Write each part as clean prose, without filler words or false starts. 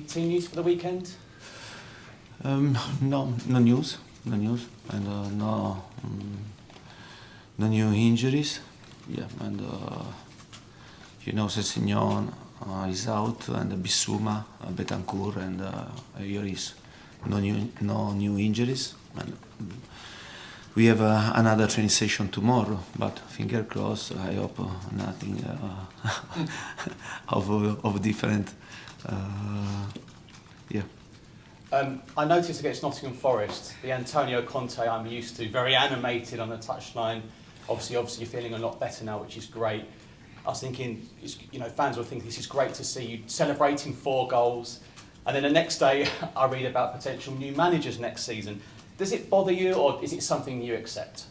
Team news for the weekend? No news, and no new injuries. Yeah, and Sessignon is out, and Bissouma, Betancourt, and Lloris. No new injuries. And we have another training session tomorrow, but finger crossed. I hope nothing of different. Yeah. I noticed against Nottingham Forest, the Antonio Conte I'm used to, very animated on the touchline. Obviously you're feeling a lot better now, which is great. I was thinking, fans will think this is great to see you celebrating 4 goals, and then the next day I read about potential new managers next season. Does it bother you, or is it something you accept?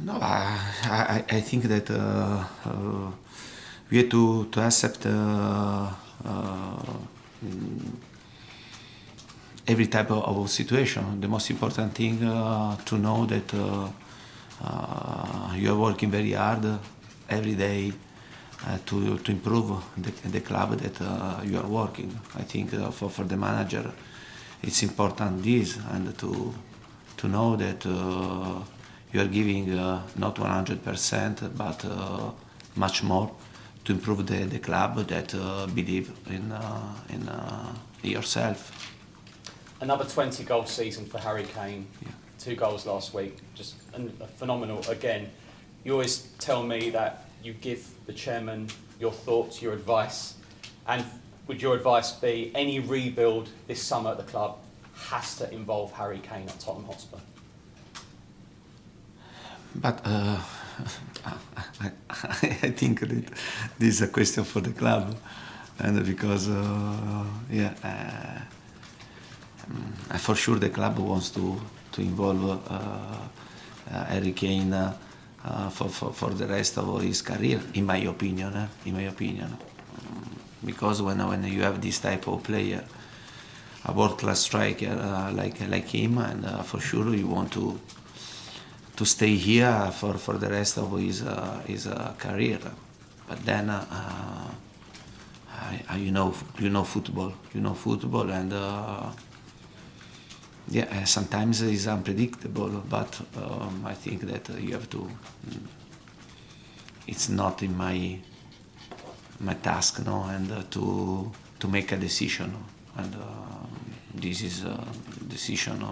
No, I think that we have to accept every type of situation. The most important thing to know that you are working very hard every day to improve the club that you are working. I think for the manager it's important this, and to know that you are giving not 100% but much more to improve the club that believe in yourself. Another 20-goal season for Harry Kane. Yeah. 2 goals last week, just phenomenal again. You always tell me that you give the chairman your thoughts, your advice, and would your advice be any rebuild this summer at the club has to involve Harry Kane at Tottenham Hotspur? But I think that this is a question for the club, and because for sure the club wants to involve Harry Kane for the rest of his career, in my opinion. Because when you have this type of player, a world-class striker like him, and for sure you want to stay here for the rest of his career. But then you know football, and sometimes it's unpredictable. But I think that you have to. It's not in my task, and to make a decision, and this is a decision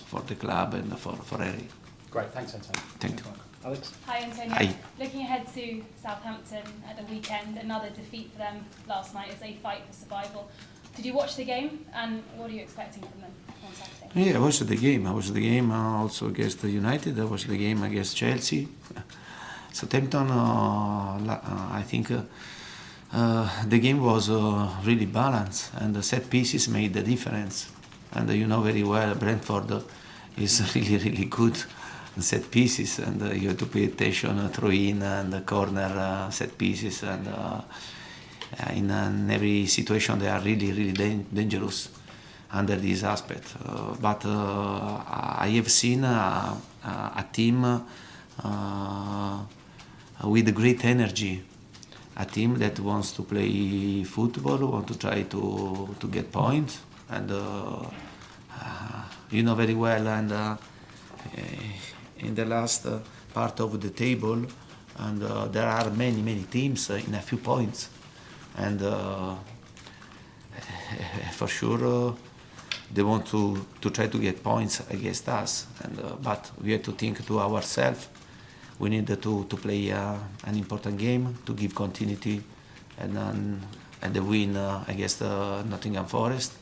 for the club and for Harry. Great, thanks Antonio. Thank you. Alex? Hi Antonio. Hi. Looking ahead to Southampton at the weekend, another defeat for them last night as they fight for survival. Did you watch the game, and what are you expecting from them on Saturday? Yeah, I watched the game. Also against United. I watched the game against Chelsea. Southampton, I think the game was really balanced, and the set pieces made the difference. And you know very well, Brentford is really good set pieces, and you have to pay attention throw in and corner set pieces, and in every situation they are really dangerous under this aspect. But I have seen a team with great energy, a team that wants to play football, want to try to get points, and you know very well, and in the last part of the table, and there are many teams in a few points, and for sure they want to try to get points against us, and but we have to think to ourselves. We need to play an important game to give continuity and the win against Nottingham Forest.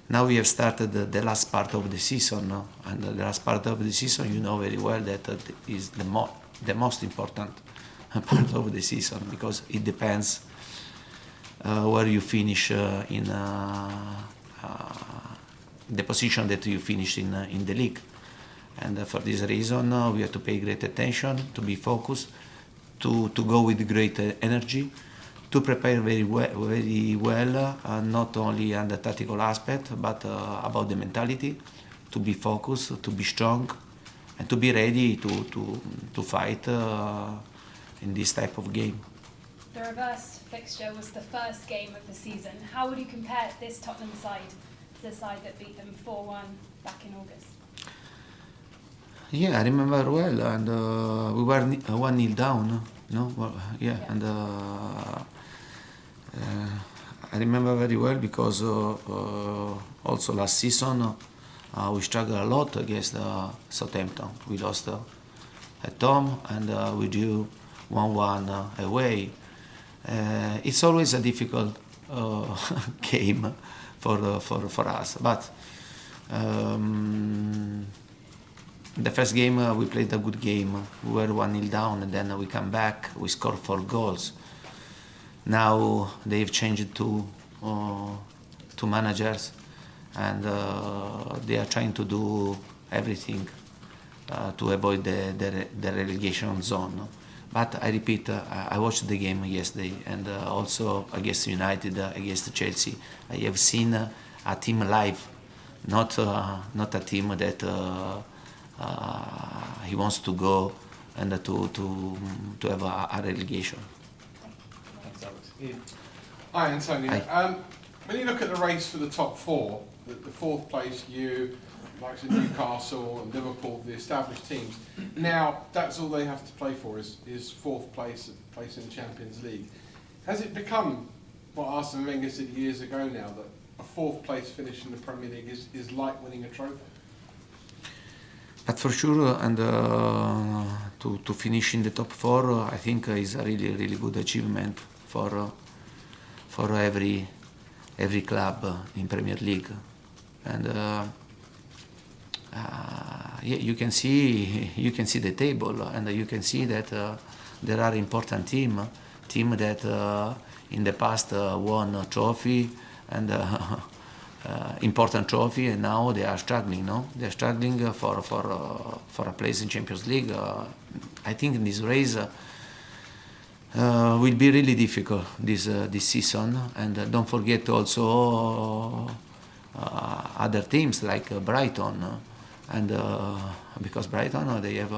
Now we have started the last part of the season, no? And the last part of the season, you know very well that is the most important part of the season, because it depends where you finish in the position that you finish in the league. And for this reason, we have to pay great attention, to be focused, to go with great energy, to prepare very well, not only on the tactical aspect, but about the mentality, to be focused, to be strong, and to be ready to fight in this type of game. The reverse fixture was the first game of the season. How would you compare this Tottenham side to the side that beat them 4-1 back in August? Yeah, I remember well, and we were 1-0 down, no? Well, yeah, and I remember very well because also last season we struggled a lot against Southampton. We lost at home and we drew 1-1 away. It's always a difficult game for us, but the first game we played a good game. We were 1-0 down and then we come back, we scored 4 goals. Now they've changed to managers and they are trying to do everything to avoid the relegation zone. But I repeat, I watched the game yesterday and also against United, against Chelsea. I have seen a team live, not a team that he wants to go and to have a relegation. Hi, Antonio. Hi. When you look at the race for the top 4, the 4th place, you, like Newcastle and Liverpool, the established teams, now that's all they have to play for is 4th place in the Champions League. Has it become what Arsene Wenger said years ago now, that a 4th place finish in the Premier League is like winning a trophy? But for sure, and to finish in the top 4, I think is a really good achievement for every club in Premier League. And yeah, you can see the table, and you can see that there are important team that in the past won a trophy and important trophy, and now they are struggling. No, they are struggling for a place in Champions League. I think this race will be really difficult this season, and don't forget also other teams like Brighton, and because Brighton they have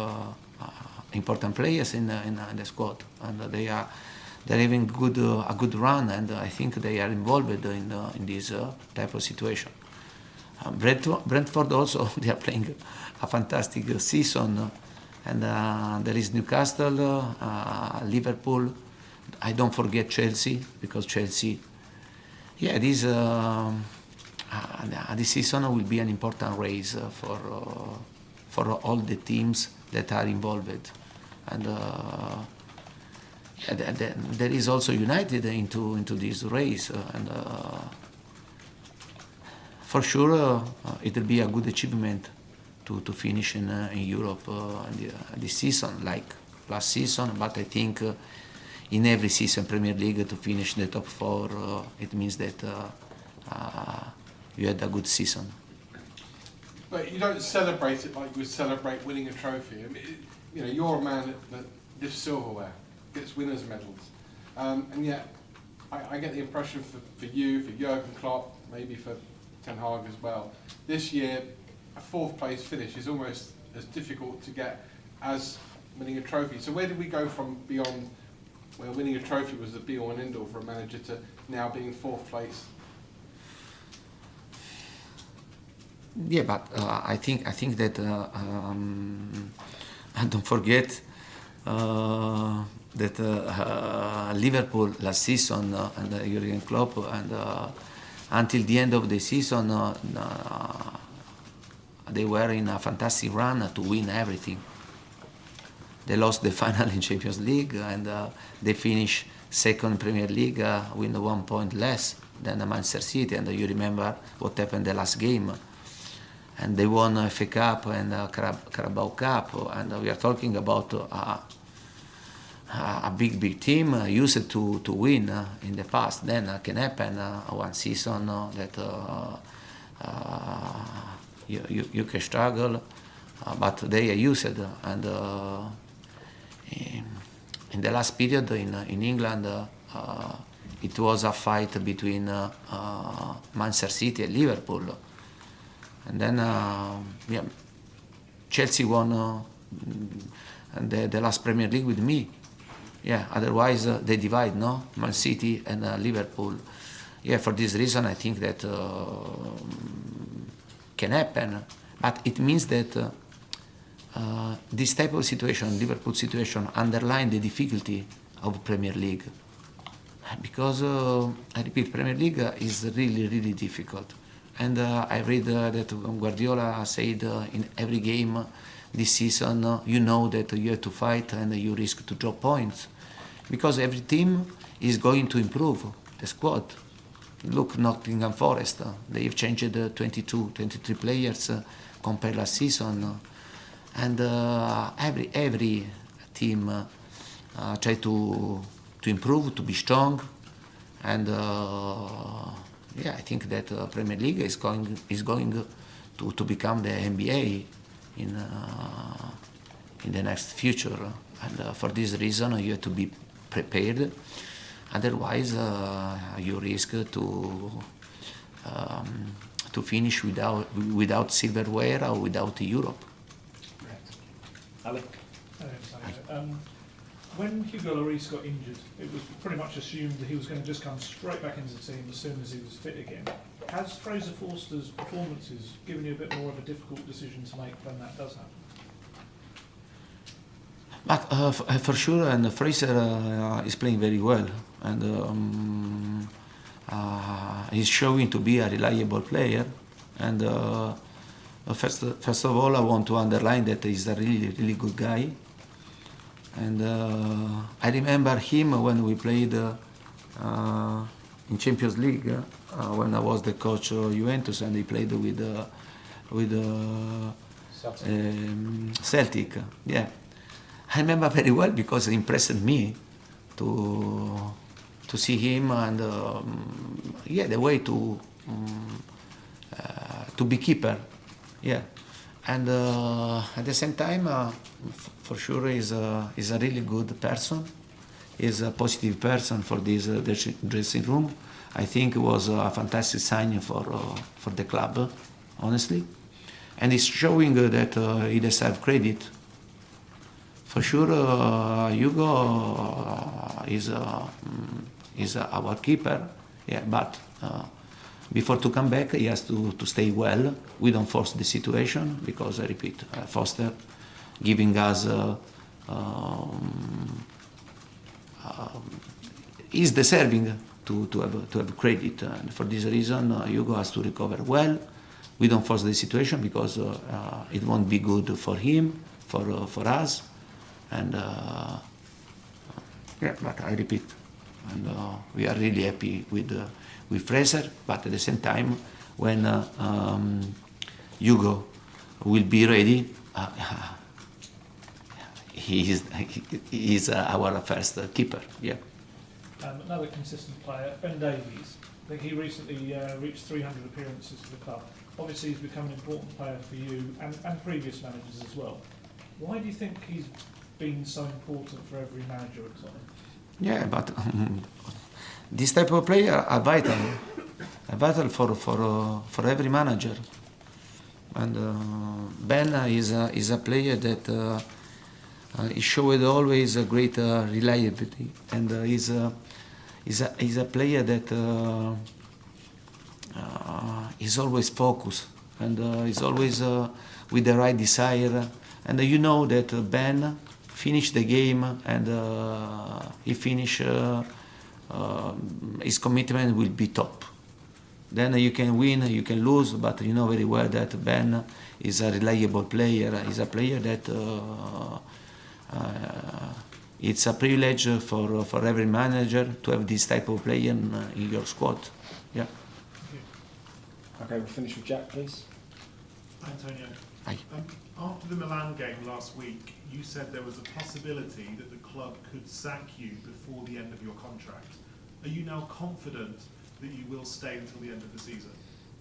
important players in the squad, and they're having a good run, and I think they are involved in this type of situation. Brentford also, they are playing a fantastic season, and there is Newcastle, Liverpool. I don't forget Chelsea, because Chelsea, yeah, this season will be an important race for all the teams that are involved, and there is also United into this race, and for sure it will be a good achievement to finish in Europe this season, like last season. But I think in every season Premier League, to finish in the top 4, it means that you had a good season. But you don't celebrate it like you would celebrate winning a trophy. I mean, you know, you're a man that lifts silverware, gets winners' medals, and yet I get the impression for you, for Jurgen Klopp, maybe for Ten Hag as well, this year a 4th place finish is almost as difficult to get as winning a trophy. So where did we go from beyond where winning a trophy was the be-all and end-all for a manager to now being 4th place? Yeah, but I think that don't forget that Liverpool last season and Jurgen Klopp, and until the end of the season they were in a fantastic run to win everything. They lost the final in Champions League, and they finished 2nd Premier League with 1 point less than Manchester City. And you remember what happened the last game. And they won FA Cup and Carabao Cup, and we are talking about a big team used to win in the past. Then can happen one season that you can struggle, but they are used. And in the last period in England, it was a fight between Manchester City and Liverpool. And then yeah, Chelsea won the last Premier League with me. Yeah, otherwise they divide, no? Man City and Liverpool. Yeah, for this reason I think that can happen, but it means that this type of situation, Liverpool situation, underline the difficulty of Premier League. Because, I repeat, Premier League is really, really difficult. And I read that Guardiola said in every game this season, you know that you have to fight and you risk to drop points. Because every team is going to improve the squad. Look, Nottingham Forest, they've changed 22, 23 players compared last season. And every team try to improve, to be strong. And yeah, I think that Premier League is going to become the NBA in the next future. And for this reason, you have to be prepared. Otherwise, you risk to finish without silverware or without Europe. Alec? When Hugo Lloris got injured, it was pretty much assumed that he was going to just come straight back into the team as soon as he was fit again. Has Fraser Forster's performances given you a bit more of a difficult decision to make when that does happen? But for sure, and Fraser is playing very well, and he's showing to be a reliable player. And first of all, I want to underline that he's a really, really good guy. And I remember him when we played in Champions League when I was the coach of Juventus, and he played with Celtic. Yeah, I remember very well because it impressed me to see him, and yeah, the way to be keeper. Yeah. And at the same time, for sure, is a really good person. Is a positive person for this dressing room. I think it was a fantastic sign for the club, honestly. And it's showing that he deserves credit. For sure, Hugo is our keeper. Yeah, but. Before to come back, he has to stay well. We don't force the situation because, I repeat, Forster giving us is deserving to have credit. And for this reason, Hugo has to recover well. We don't force the situation because it won't be good for him, for us, and yeah. But I repeat, and we are really happy with Fraser, but at the same time, when Hugo will be ready, he is our first keeper. Yeah. Another consistent player, Ben Davies. I think he recently reached 300 appearances for the club. Obviously, he's become an important player for you and previous managers as well. Why do you think he's been so important for every manager at Tottenham? Yeah, but this type of player are vital for every manager. And Ben is a player that he showed always a great reliability, and is a player that is always focused and is always with the right desire. And you know that Ben finished the game and he finished. His commitment will be top. Then you can win, you can lose, but you know very well that Ben is a reliable player. He's a player that it's a privilege for every manager to have this type of player in your squad. Yeah. Okay, we'll finish with Jack, please. Antonio, Hi. after the Milan game last week, you said there was a possibility that the club could sack you before the end of your contract. Are you now confident that you will stay until the end of the season?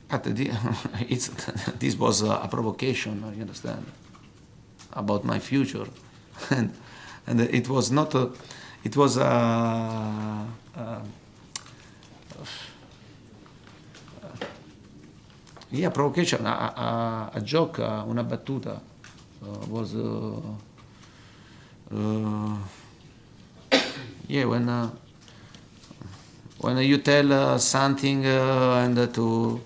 But this was a provocation, you understand, about my future, and it was not. It was yeah, provocation, a joke, una battuta was. Yeah, when you tell something and to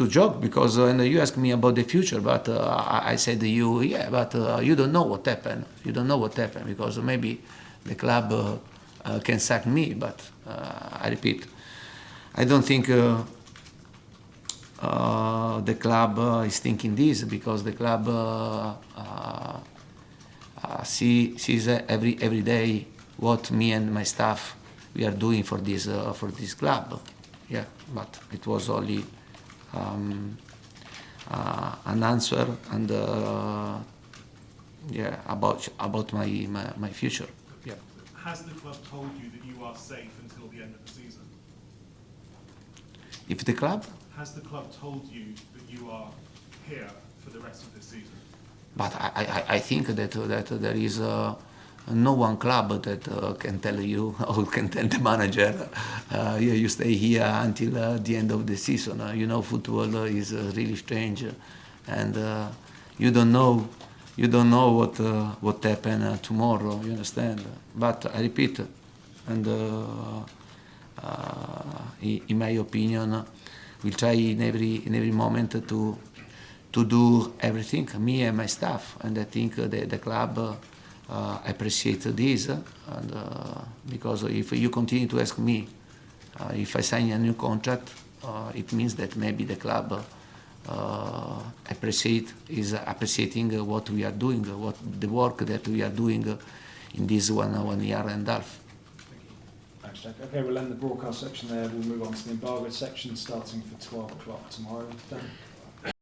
joke, because when you ask me about the future, but I said to you, yeah, but you don't know what happened. You don't know what happened, because maybe the club can sack me, but I repeat, I don't think the club is thinking this, because the club sees every day what me and my staff we are doing for this club. Yeah, but it was only an answer and yeah, about my future. Yeah. Has the club told you that you are safe until the end of the season? If the club? Has the club told you that you are here for the rest of this season? But I think that there is no one club that can tell you or can tell the manager, you stay here until the end of the season. You know, football is really strange, and you don't know what happen tomorrow. You understand? But I repeat, and in my opinion, we'll try in every moment to do everything, me and my staff, and I think the club appreciate this, and because if you continue to ask me if I sign a new contract, it means that maybe the club is appreciating what we are doing, what the work that we are doing in this 1 year and a half. Thanks, Jack. Okay, we'll end the broadcast section there. We'll move on to the embargoed section starting for 12 o'clock tomorrow. Dan?